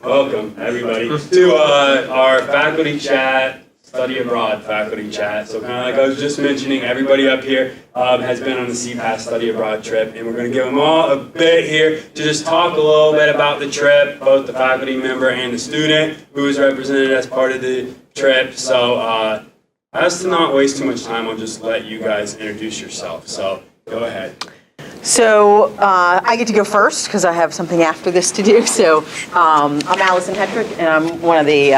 Welcome, everybody, to our faculty chat, study abroad faculty chat. So kind of like I was just mentioning, everybody up here has been on the CPASS study abroad trip, and we're going to give them all a bit here to just talk a little bit about the trip, both the faculty member and the student who is represented as part of the trip. So as to not waste too much time, I'll just let you guys introduce yourself. So go ahead. So I get to go first because I have something after this to do. So I'm Allison Hetrick, and I'm one of the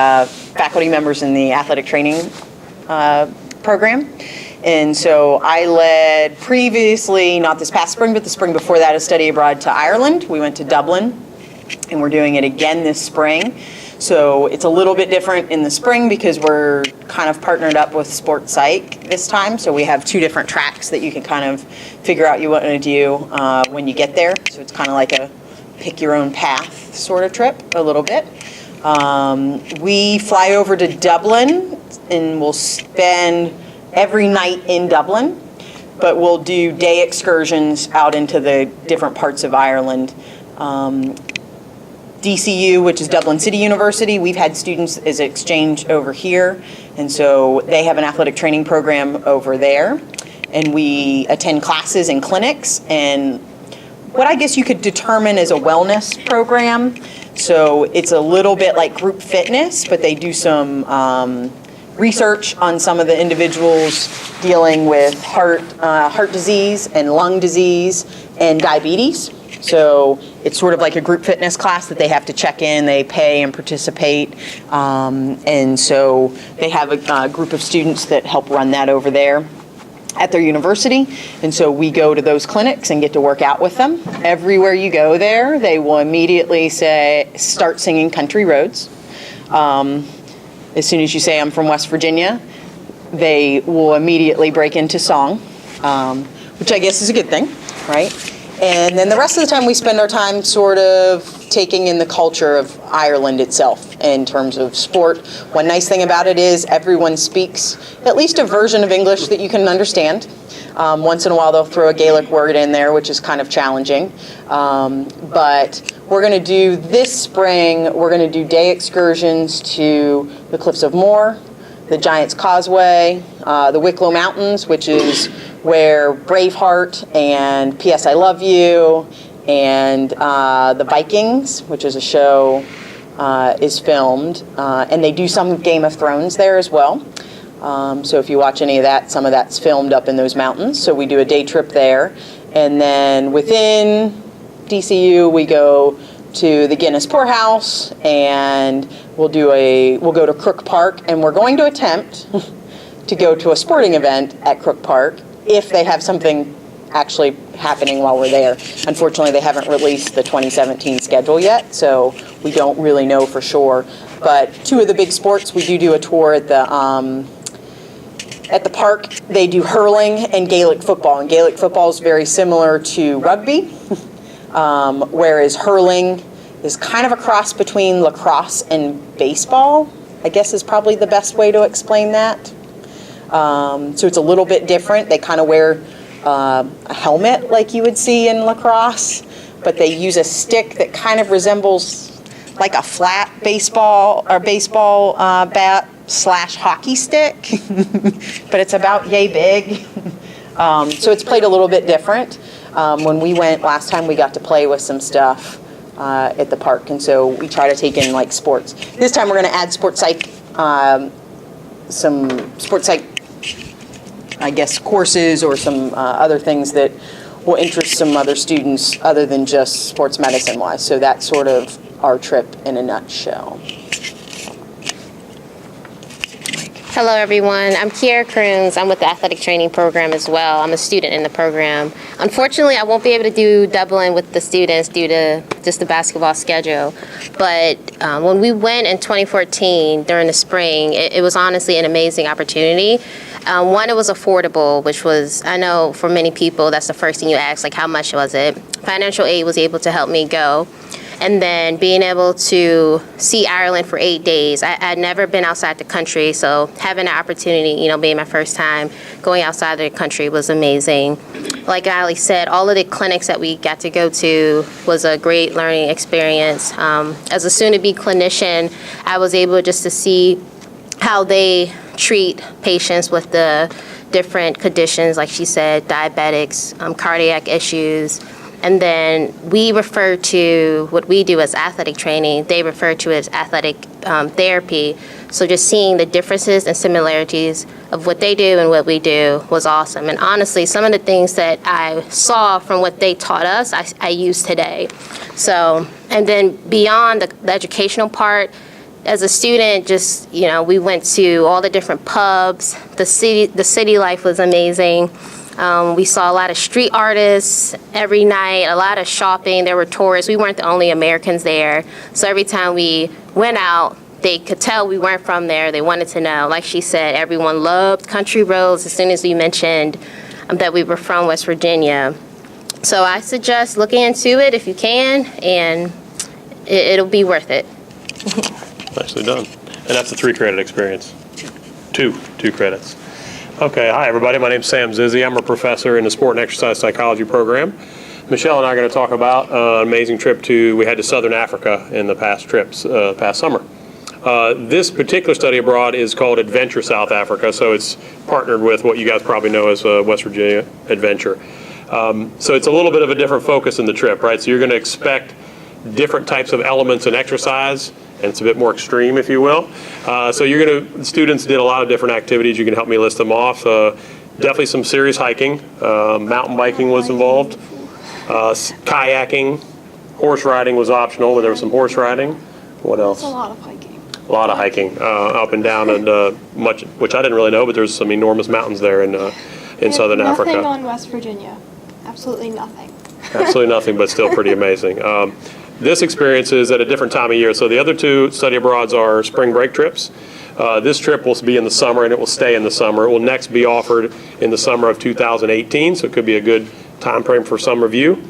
faculty members in the athletic training program. And so I led previously, not this past spring, but the spring before that, a study abroad to Ireland. We went to Dublin, and we're doing it again this spring. So it's a little bit different in the spring because we're kind of partnered up with Sports Psych this time. So we have two different tracks that you can kind of figure out you want to do when you get there. So it's kind of like a pick your own path sort of trip a little bit. We fly over to Dublin and we'll spend every night in Dublin, but we'll do day excursions out into the different parts of Ireland. DCU, which is Dublin City University, we've had students as exchange over here, and so they have an athletic training program over there, and we attend classes and clinics, and what I guess you could determine as a wellness program. So it's a little bit like group fitness, but they do some research on some of the individuals dealing with heart disease and lung disease and diabetes. So it's sort of like a group fitness class that they have to check in, they pay and participate, and so they have a group of students that help run that over there at their university, and so we go to those clinics and get to work out with them. Everywhere you go there, they will immediately start singing Country Roads. As soon as you say, I'm from West Virginia, they will immediately break into song, which I guess is a good thing, right? And then the rest of the time we spend our time sort of taking in the culture of Ireland itself in terms of sport. One nice thing about it is everyone speaks at least a version of English that you can understand. Once in a while they'll throw a Gaelic word in there, which is kind of challenging. But we're going to do this spring, we're going to do day excursions to the Cliffs of Moher, the Giant's Causeway, the Wicklow Mountains, which is where Braveheart and P.S. I Love You and the Vikings, which is a show, is filmed. And they do some Game of Thrones there as well. So if you watch any of that, some of that's filmed up in those mountains. So we do a day trip there. And then within DCU, we go to the Guinness Poorhouse, and we'll go to Crook Park, and we're going to attempt to go to a sporting event at Crook Park if they have something actually happening while we're there. Unfortunately, they haven't released the 2017 schedule yet, so we don't really know for sure. But two of the big sports, we do a tour at the park. They do hurling and Gaelic football, and Gaelic football is very similar to rugby. Whereas hurling is kind of a cross between lacrosse and baseball, I guess is probably the best way to explain that. So it's a little bit different. They kind of wear a helmet like you would see in lacrosse, but they use a stick that kind of resembles like a flat baseball bat / hockey stick, but it's about yay big. So it's played a little bit different. When we went last time, we got to play with some stuff at the park, and so we try to take in like sports. This time we're going to add sports psych, some sports psych, I guess, courses or some other things that will interest some other students other than just sports medicine wise. So that's sort of our trip in a nutshell. Hello, everyone. I'm Kiera Kroons. I'm with the athletic training program as well. I'm a student in the program. Unfortunately, I won't be able to do Dublin with the students due to just the basketball schedule. But when we went in 2014 during the spring, it was honestly an amazing opportunity. One, it was affordable, which was, I know for many people, that's the first thing you ask, like how much was it? Financial aid was able to help me go. And then being able to see Ireland for 8 days. I'd never been outside the country, so having the opportunity, being my first time going outside the country was amazing. like Ali said, all of the clinics that we got to go to was a great learning experience. As a soon-to-be clinician, I was able just to see how they treat patients with the different conditions, like she said, diabetics, cardiac issues. And then we refer to what we do as athletic training, they refer to as athletic therapy. So just seeing the differences and similarities of what they do and what we do was awesome. And honestly, some of the things that I saw from what they taught us, I use today. So, and then beyond the educational part, as a student, just, you know, we went to all the different pubs. The city life was amazing. We saw a lot of street artists every night, a lot of shopping. There were tourists. We weren't the only Americans there. So every time we went out, they could tell we weren't from there. They wanted to know. Like she said, everyone loved country roads as soon as we mentioned that we were from West Virginia. So I suggest looking into it if you can, and it'll be worth it. Nicely done. And that's a 3-credit experience. Two credits. Okay, hi everybody. My name's Sam Zizzi. I'm a professor in the Sport and Exercise Psychology program. Michelle and I are going to talk about an amazing trip we had to Southern Africa in the past summer. This particular study abroad is called Adventure South Africa, so it's partnered with what you guys probably know as West Virginia Adventure. So it's a little bit of a different focus in the trip, right? So you're going to expect different types of elements in exercise, and it's a bit more extreme, if you will. So students did a lot of different activities. You can help me list them off. Definitely some serious hiking. Mountain biking was involved. Kayaking. Horse riding was optional, but there was some horse riding. What else? A lot of hiking. A lot of hiking, up and down, and much, which I didn't really know, but there's some enormous mountains there in Southern Africa. Nothing on West Virginia. Absolutely nothing. Absolutely nothing, but still pretty amazing. This experience is at a different time of year. So the other 2 study abroads are spring break trips. This trip will be in the summer, and it will stay in the summer. It will next be offered in the summer of 2018, so it could be a good time frame for some review.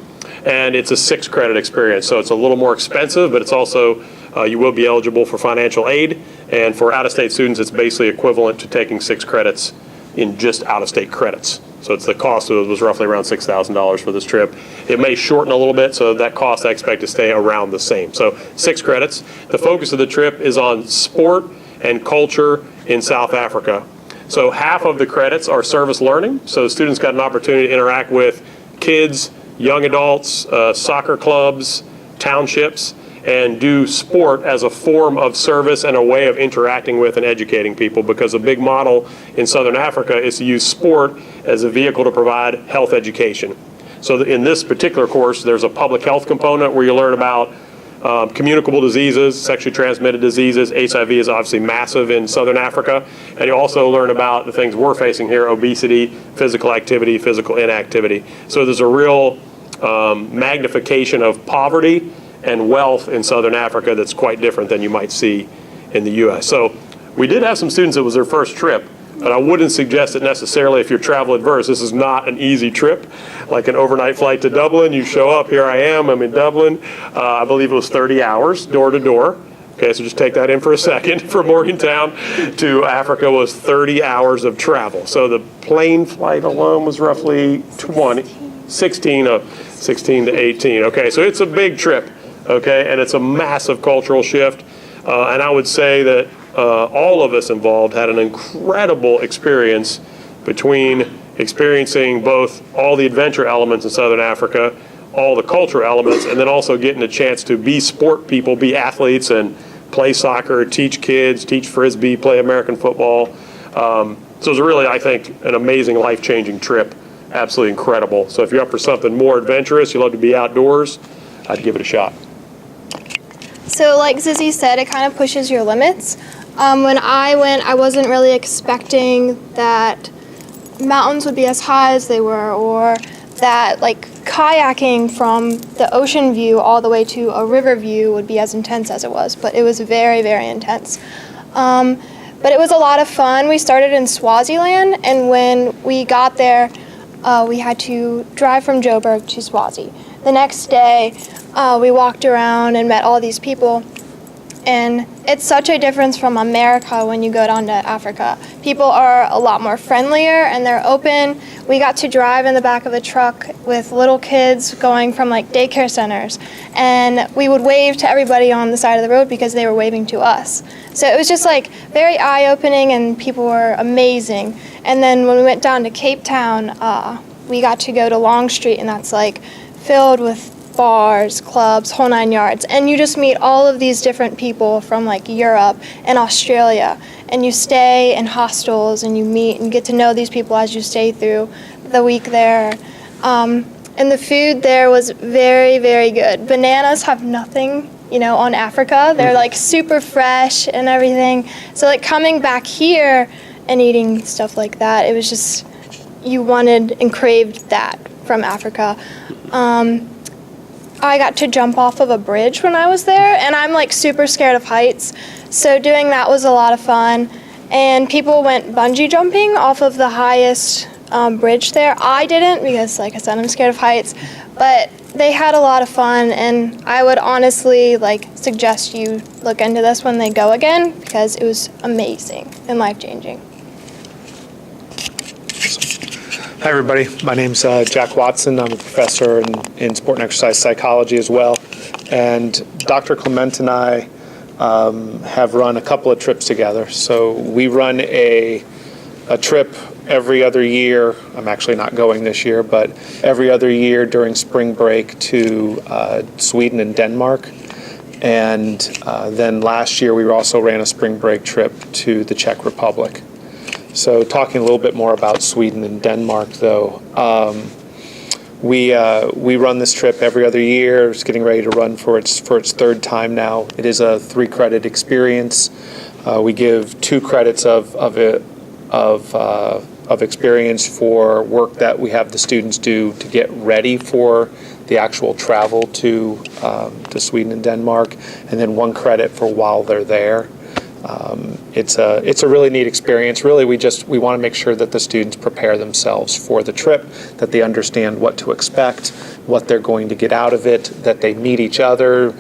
And it's a 6-credit experience, so it's a little more expensive, but it's also, you will be eligible for financial aid. And for out-of-state students, it's basically equivalent to taking 6 credits in just out-of-state credits. So it's the cost was roughly around $6,000 for this trip. It may shorten a little bit, so that cost I expect to stay around the same. So 6 credits. The focus of the trip is on sport and culture in South Africa. So half of the credits are service learning. So students got an opportunity to interact with kids, young adults, soccer clubs, townships, and do sport as a form of service and a way of interacting with and educating people, because a big model in Southern Africa is to use sport as a vehicle to provide health education. So in this particular course, there's a public health component where you learn about communicable diseases, sexually transmitted diseases. HIV is obviously massive in Southern Africa. And you also learn about the things we're facing here: obesity, physical activity, physical inactivity. So there's a real magnification of poverty and wealth in Southern Africa that's quite different than you might see in the U.S. So we did have some students that was their first trip, but I wouldn't suggest it necessarily if you're travel adverse. This is not an easy trip, like an overnight flight to Dublin. You show up, here I am, I'm in Dublin. I believe it was 30 hours, door to door. Okay, so just take that in for a second. From Morgantown to Africa was 30 hours of travel. So the plane flight alone was roughly 16 to 18. Okay, so it's a big trip. Okay, and it's a massive cultural shift, and I would say that all of us involved had an incredible experience between experiencing both all the adventure elements in Southern Africa, all the cultural elements, and then also getting a chance to be sport people, be athletes, and play soccer, teach kids, teach Frisbee, play American football. So it was really, I think, an amazing, life-changing trip. Absolutely incredible. So if you're up for something more adventurous, you love to be outdoors, I'd give it a shot. So like Zizzi said, it kind of pushes your limits. When I went, I wasn't really expecting that mountains would be as high as they were, or that like kayaking from the ocean view all the way to a river view would be as intense as it was, but it was very, very intense. But it was a lot of fun. We started in Swaziland, and when we got there, we had to drive from Joburg to Swazi. The next day, we walked around and met all these people, And it's such a difference from America when you go down to Africa. People are a lot more friendlier and they're open. We got to drive in the back of a truck with little kids going from like daycare centers, and we would wave to everybody on the side of the road because they were waving to us. So it was just like very eye-opening, and people were amazing. And then when we went down to Cape Town, we got to go to Long Street, and that's like filled with bars, clubs, whole 9 yards, and you just meet all of these different people from like Europe and Australia, and you stay in hostels and you meet and get to know these people as you stay through the week there. And the food there was very, very good. Bananas have nothing, on Africa. They're like super fresh and everything. So like coming back here and eating stuff like that, it was just, you wanted and craved that from Africa. I got to jump off of a bridge when I was there, and I'm like super scared of heights, so doing that was a lot of fun. And people went bungee jumping off of the highest bridge there. I didn't because, like I said, I'm scared of heights, but they had a lot of fun, and I would honestly suggest you look into this when they go again because it was amazing and life-changing. Hi, everybody. My name's Jack Watson. I'm a professor in sport and exercise psychology as well. And Dr. Clement and I have run a couple of trips together. So we run a trip every other year. I'm actually not going this year, but every other year during spring break to Sweden and Denmark. And then last year we also ran a spring break trip to the Czech Republic. So talking a little bit more about Sweden and Denmark, though, we run this trip every other year. It's getting ready to run for its third time now. It is a 3-credit experience. We give 2 credits of experience for work that we have the students do to get ready for the actual travel to Sweden and Denmark, and then 1 credit for while they're there. It's a really neat experience. Really, we want to make sure that the students prepare themselves for the trip, that they understand what to expect, what they're going to get out of it, that they meet each other.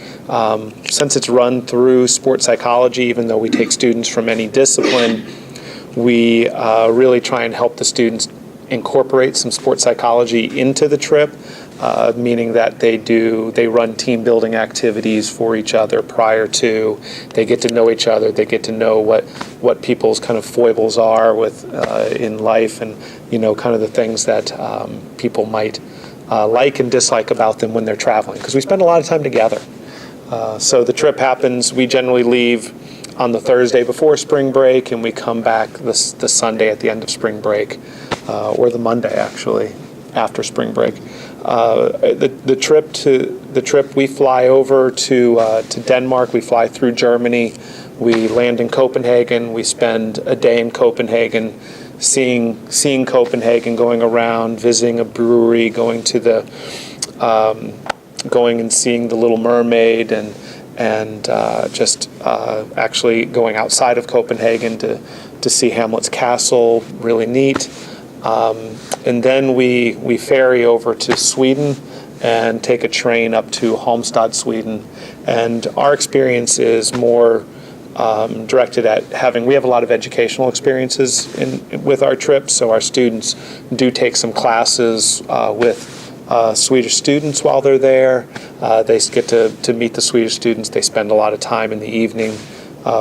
Since it's run through sports psychology, even though we take students from any discipline, we really try and help the students incorporate some sports psychology into the trip. Meaning that they run team building activities for each other prior to, they get to know each other, they get to know what people's kind of foibles are in life, and kind of the things that people might like and dislike about them when they're traveling, because we spend a lot of time together. So the trip happens, we generally leave on the Thursday before spring break, and we come back the Sunday at the end of spring break, or the Monday actually after spring break. The trip we fly over to Denmark. We fly through Germany. We land in Copenhagen. We spend a day in Copenhagen, seeing Copenhagen, going around, visiting a brewery, going and seeing the Little Mermaid, and just actually going outside of Copenhagen to see Hamlet's castle. Really neat. And then we ferry over to Sweden and take a train up to Halmstad, Sweden. And our experience is more directed at we have a lot of educational experiences with our trips, so our students do take some classes with Swedish students while they're there. They get to meet the Swedish students. They spend a lot of time in the evening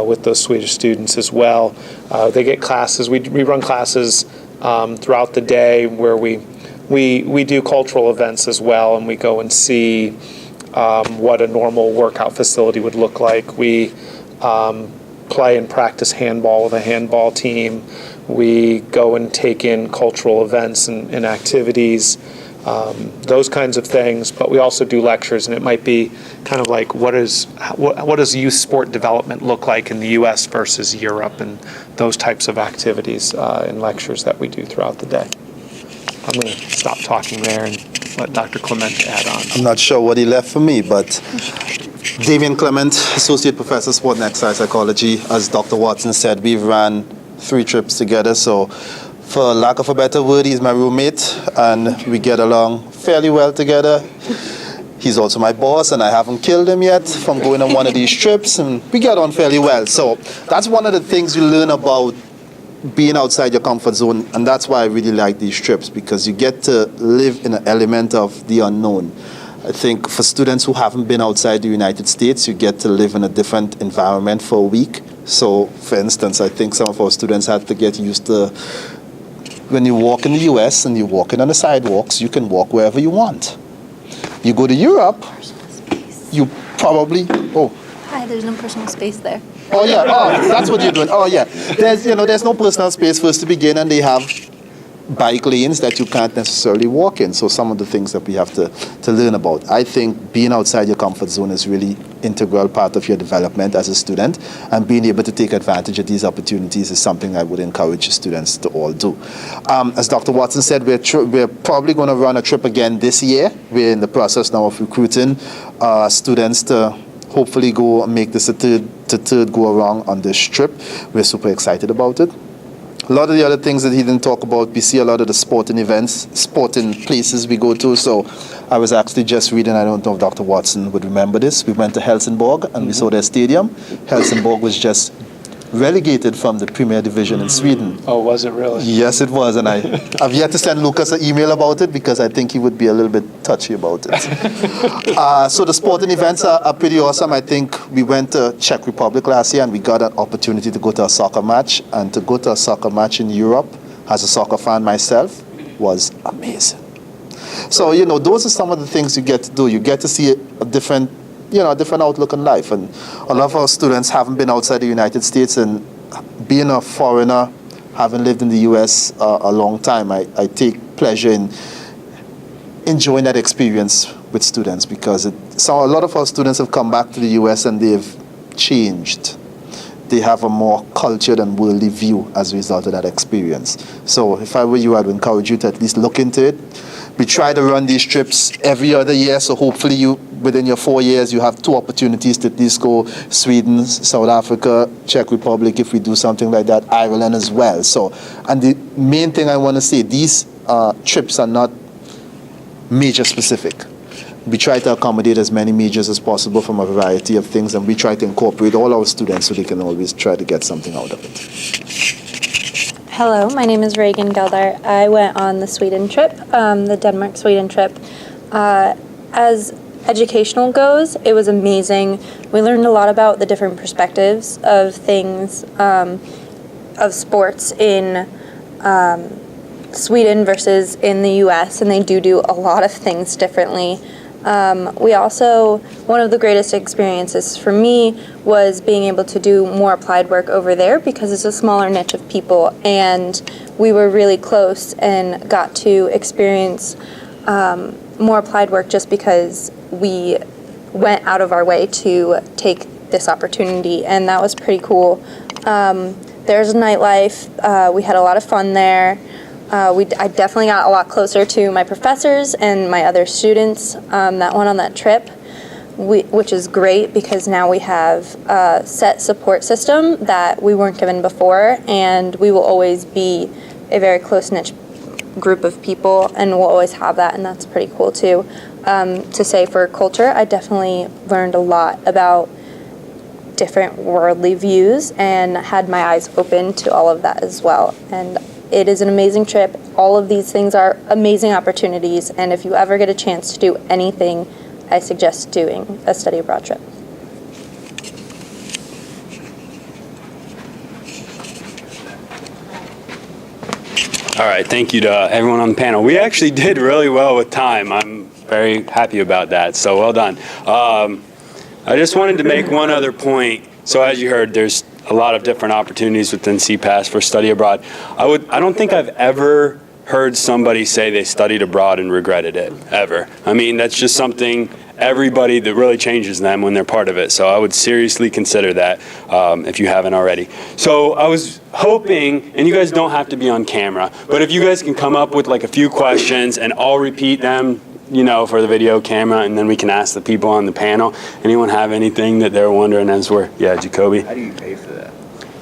with those Swedish students as well. They get classes. We run classes throughout the day where we do cultural events as well, and we go and see what a normal workout facility would look like. We play and practice handball with a handball team. We go and take in cultural events and activities, those kinds of things. But we also do lectures, and it might be kind of like what does youth sport development look like in the U.S. versus Europe, and those types of activities and lectures that we do throughout the day. I'm going to stop talking there and let Dr. Clement add on. I'm not sure what he left for me, but Damien Clement, Associate Professor of Sport and Exercise Psychology. As Dr. Watson said, we've ran 3 trips together, so for lack of a better word, he's my roommate, and we get along fairly well together. He's also my boss, and I haven't killed him yet from going on one of these trips, and we get on fairly well. So that's one of the things you learn about being outside your comfort zone, and that's why I really like these trips, because you get to live in an element of the unknown. I think for students who haven't been outside the United States, you get to live in a different environment for a week. So, for instance, I think some of our students had to get used to when you walk in the US and you're walking on the sidewalks, you can walk wherever you want. You go to Europe, you probably, Hi, there's no personal space there. oh yeah, that's what you're doing. Oh yeah, there's no personal space for us to begin, and they have bike lanes that you can't necessarily walk in. So some of the things that we have to learn about. I think being outside your comfort zone is really integral part of your development as a student, and being able to take advantage of these opportunities is something I would encourage students to all do. As Dr. Watson said, we're probably going to run a trip again this year. We're in the process now of recruiting students to hopefully go and make this a third go around on this trip. We're super excited about it. A lot of the other things that he didn't talk about, we see a lot of the sporting events, sporting places we go to. So I was actually just reading, I don't know if Dr. Watson would remember this, we went to Helsingborg and we saw their stadium. Helsingborg was just relegated from the Premier Division in Sweden. Oh, was it really? Yes, it was, and I've yet to send Lucas an email about it because I think he would be a little bit touchy about it. So the sporting events are pretty awesome. I think we went to Czech Republic last year and we got an opportunity to go to a soccer match, and to go to a soccer match in Europe as a soccer fan myself was amazing. So, those are some of the things you get to do. You get to see a different outlook on life. And a lot of our students haven't been outside the United States, and being a foreigner, having lived in the US a long time, I take pleasure in enjoying that experience with students, because a lot of our students have come back to the US and they've changed. They have a more cultured and worldly view as a result of that experience. So if I were you, I'd encourage you to at least look into it. We try to run these trips every other year, so hopefully within your 4 years, you have 2 opportunities to at least go Sweden, South Africa, Czech Republic, if we do something like that, Ireland as well. So, and the main thing I want to say, these trips are not major specific. We try to accommodate as many majors as possible from a variety of things, and we try to incorporate all our students so they can always try to get something out of it. Hello, my name is Reagan Gather. I went on the Sweden trip, the Denmark-Sweden trip. As educational goes, it was amazing. We learned a lot about the different perspectives of things, of sports in Sweden versus in the US, and they do a lot of things differently. One of the greatest experiences for me was being able to do more applied work over there, because it's a smaller niche of people, and we were really close and got to experience more applied work just because we went out of our way to take this opportunity, and that was pretty cool. There's nightlife. We had a lot of fun there. I definitely got a lot closer to my professors and my other students that went on that trip, which is great, because now we have a set support system that we weren't given before, and we will always be a very close-knit group of people, and we'll always have that, and that's pretty cool too. To say for culture, I definitely learned a lot about different worldly views and had my eyes open to all of that as well. And it is an amazing trip. All of these things are amazing opportunities, and if you ever get a chance to do anything, I suggest doing a study abroad trip. All right, thank you to everyone on the panel. We actually did really well with time. I'm very happy about that, so well done. I just wanted to make one other point. So as you heard, there's a lot of different opportunities within CPASS for study abroad. I don't think I've ever heard somebody say they studied abroad and regretted it, ever. I mean, that's just something everybody that really changes them when they're part of it. So I would seriously consider that if you haven't already. So I was hoping, and you guys don't have to be on camera, but if you guys can come up with like a few questions and I'll repeat them, for the video camera, and then we can ask the people on the panel. Anyone have anything that they're wondering as we're, Jacoby? How do you pay for that?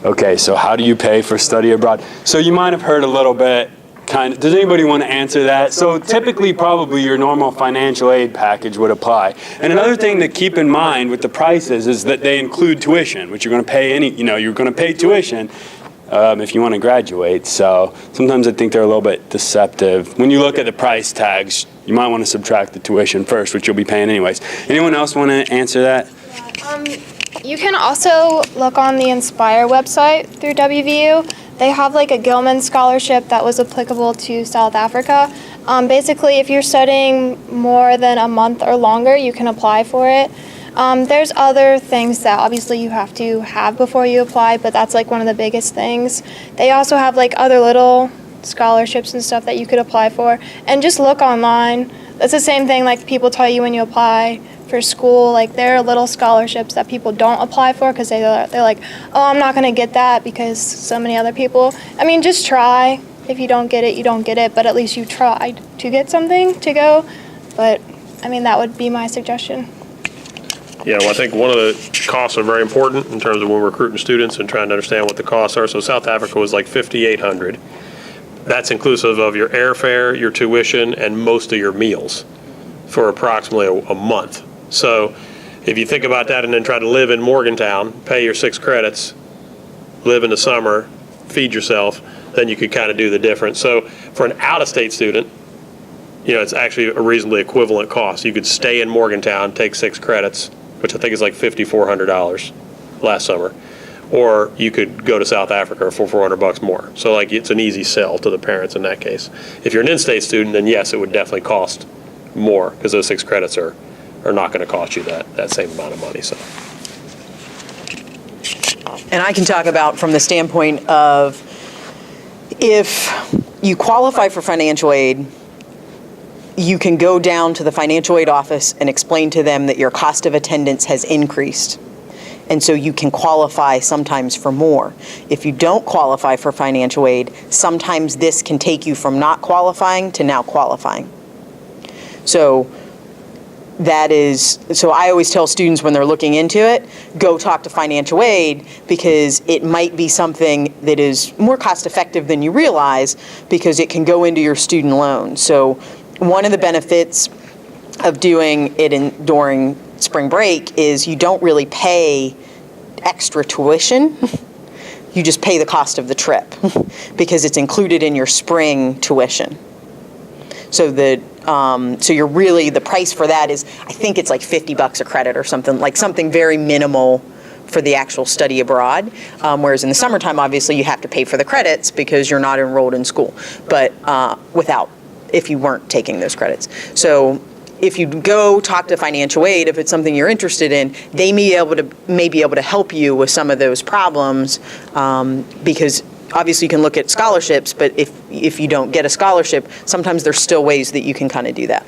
Okay, so how do you pay for study abroad? So you might have heard a little bit, does anybody want to answer that? So typically, probably your normal financial aid package would apply. And another thing to keep in mind with the prices is that they include tuition, which you're going to pay you're going to pay tuition if you want to graduate. So sometimes I think they're a little bit deceptive. When you look at the price tags, you might want to subtract the tuition first, which you'll be paying anyways. Anyone else want to answer that? You can also look on the Inspire website through WVU. They have like a Gilman scholarship that was applicable to South Africa. Basically, if you're studying more than a month or longer, you can apply for it. There's other things that obviously you have to have before you apply, but that's like one of the biggest things. They also have like other little scholarships and stuff that you could apply for. And just look online. That's the same thing like people tell you when you apply for school. Like there are little scholarships that people don't apply for because they're like, oh, I'm not going to get that because so many other people. I mean, just try. If you don't get it, you don't get it, but at least you tried to get something to go. But I mean, that would be my suggestion. Yeah, well, I think one of the costs are very important in terms of when we're recruiting students and trying to understand what the costs are. So South Africa was like $5,800. That's inclusive of your airfare, your tuition, and most of your meals for approximately a month. So if you think about that and then try to live in Morgantown, pay your 6 credits, live in the summer, feed yourself, then you could kind of do the difference. So for an out-of-state student, it's actually a reasonably equivalent cost. You could stay in Morgantown, take 6 credits, which I think is like $5,400 last summer. Or you could go to South Africa for $400 more. So like it's an easy sell to the parents in that case. If you're an in-state student, then yes, it would definitely cost more because those 6 credits are not going to cost you that same amount of money. So. And I can talk about from the standpoint of if you qualify for financial aid, you can go down to the financial aid office and explain to them that your cost of attendance has increased. And so you can qualify sometimes for more. If you don't qualify for financial aid, sometimes this can take you from not qualifying to now qualifying. So I always tell students when they're looking into it, go talk to financial aid because it might be something that is more cost effective than you realize because it can go into your student loan. So one of the benefits of doing it during spring break is you don't really pay extra tuition. You just pay the cost of the trip because it's included in your spring tuition. So you're really, the price for that is, I think it's like $50 a credit or something, like something very minimal for the actual study abroad. Whereas in the summertime, obviously, you have to pay for the credits because you're not enrolled in school, but if you weren't taking those credits. So if you go talk to financial aid, if it's something you're interested in, they may be able to help you with some of those problems because obviously you can look at scholarships, but if you don't get a scholarship, sometimes there's still ways that you can kind of do that.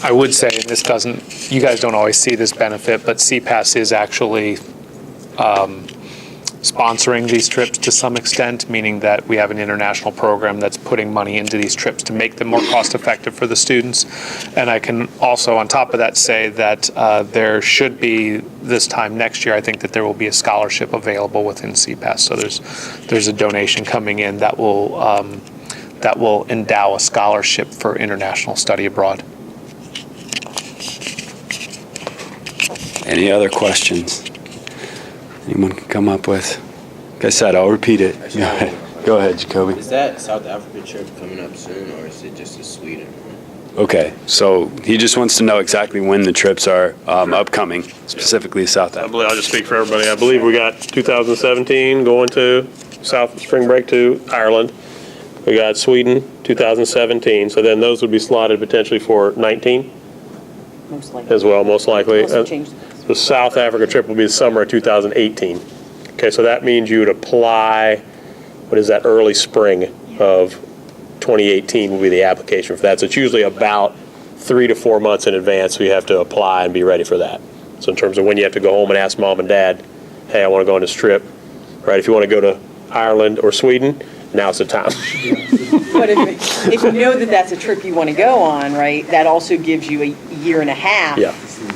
I would say, and you guys don't always see this benefit, but CPASS is actually sponsoring these trips to some extent, meaning that we have an international program that's putting money into these trips to make them more cost effective for the students. And I can also, on top of that, say that there should be, this time next year, I think that there will be a scholarship available within CPASS. So there's a donation coming in that will endow a scholarship for international study abroad. Any other questions? Anyone can come up with? Like I said, I'll repeat it. Go ahead, Jacoby. Is that South Africa trip coming up soon, or is it just a Sweden one? Okay, so he just wants to know exactly when the trips are upcoming, specifically South Africa. I'll just speak for everybody. I believe we got 2017 going to spring break to Ireland. We got Sweden 2017, so then those would be slotted potentially for 19 as well, most likely. The South Africa trip will be the summer of 2018. Okay, so that means you would apply, early spring of 2018 will be the application for that. So it's usually about 3 to 4 months in advance we have to apply and be ready for that. So in terms of when you have to go home and ask mom and dad, hey, I want to go on this trip, right? If you want to go to Ireland or Sweden, now's the time. But if you know that that's a trip you want to go on, right, that also gives you a year and a half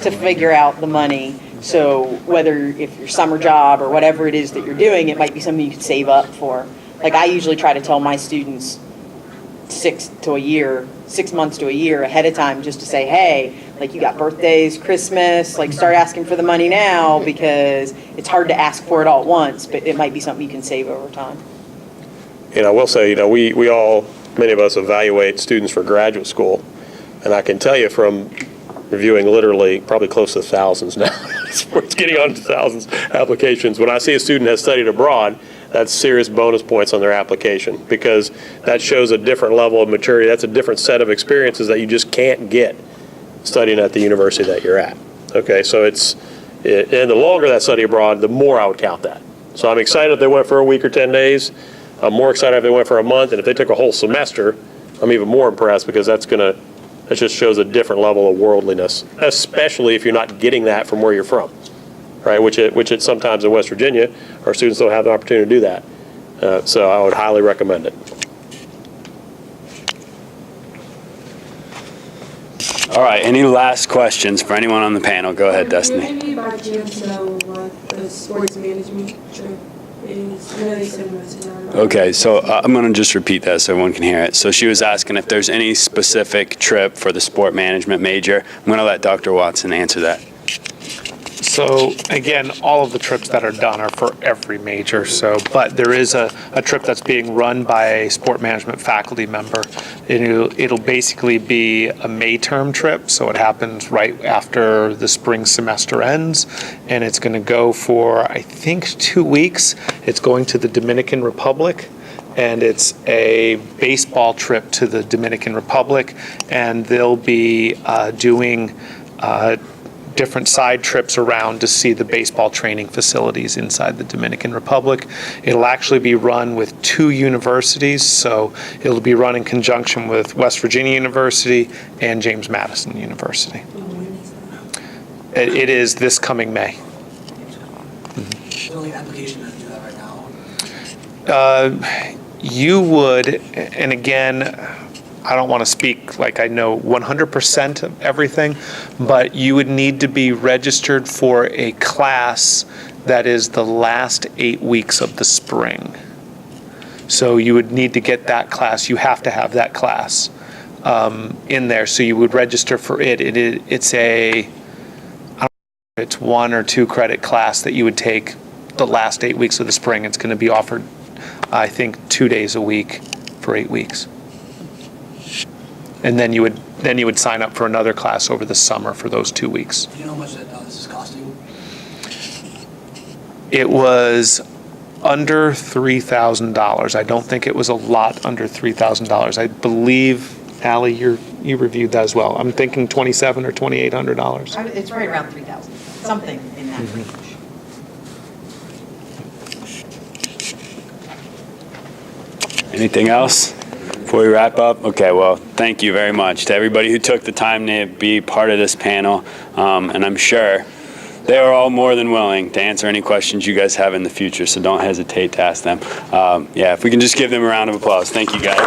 to figure out the money So whether if your summer job or whatever it is that you're doing, it might be something you could save up for. Like I usually try to tell my students 6 months to a year ahead of time, just to say, hey, like you got birthdays, Christmas, like start asking for the money now, because it's hard to ask for it all at once, but it might be something you can save over time. I will say, we all, many of us evaluate students for graduate school, and I can tell you from reviewing literally probably close to thousands now, it's getting on to thousands applications. When I see a student has studied abroad, that's serious bonus points on their application, because that shows a different level of maturity. That's a different set of experiences that you just can't get studying at the university that you're at. Okay, so and the longer that study abroad, the more I would count that. So I'm excited if they went for a week or 10 days. I'm more excited if they went for a month, and if they took a whole semester, I'm even more impressed, because that just shows a different level of worldliness, especially if you're not getting that from where you're from. Right, which it sometimes in West Virginia, our students don't have the opportunity to do that. So I would highly recommend it. All right, any last questions for anyone on the panel? Go ahead, Destiny. Maybe by chance know what the sports management trip is. I know they sent a message out. Okay, so I'm going to just repeat that so everyone can hear it. So she was asking if there's any specific trip for the sport management major. I'm going to let Dr. Watson answer that. So again, all of the trips that are done are for every major. But there is a trip that's being run by a sport management faculty member. It'll basically be a May term trip, so it happens right after the spring semester ends, and it's going to go for, I think, 2 weeks. It's going to the Dominican Republic, and it's a baseball trip to the Dominican Republic, and they'll be doing different side trips around to see the baseball training facilities inside the Dominican Republic. It'll actually be run with 2 universities, so it'll be run in conjunction with West Virginia University and James Madison University. It is this coming May. The only application that do that right now? You would, and again, I don't want to speak like I know 100% of everything, but you would need to be registered for a class that is the last 8 weeks of the spring. So you would need to get that class. You have to have that class in there. So you would register for it. It's a, I don't know if it's 1 or 2 credit class that you would take the last 8 weeks of the spring. It's going to be offered, I think, 2 days a week for 8 weeks. And then you would sign up for another class over the summer for those 2 weeks. Do you know how much this is costing? It was under $3,000. I don't think it was a lot under $3,000. I believe, Allie, you reviewed that as well. I'm thinking $2,700 or $2,800. It's right around 3,000, something in that range. Anything else before we wrap up? Okay, well, thank you very much to everybody who took the time to be part of this panel, and I'm sure they are all more than willing to answer any questions you guys have in the future, so don't hesitate to ask them. Yeah, if we can just give them a round of applause. Thank you, guys.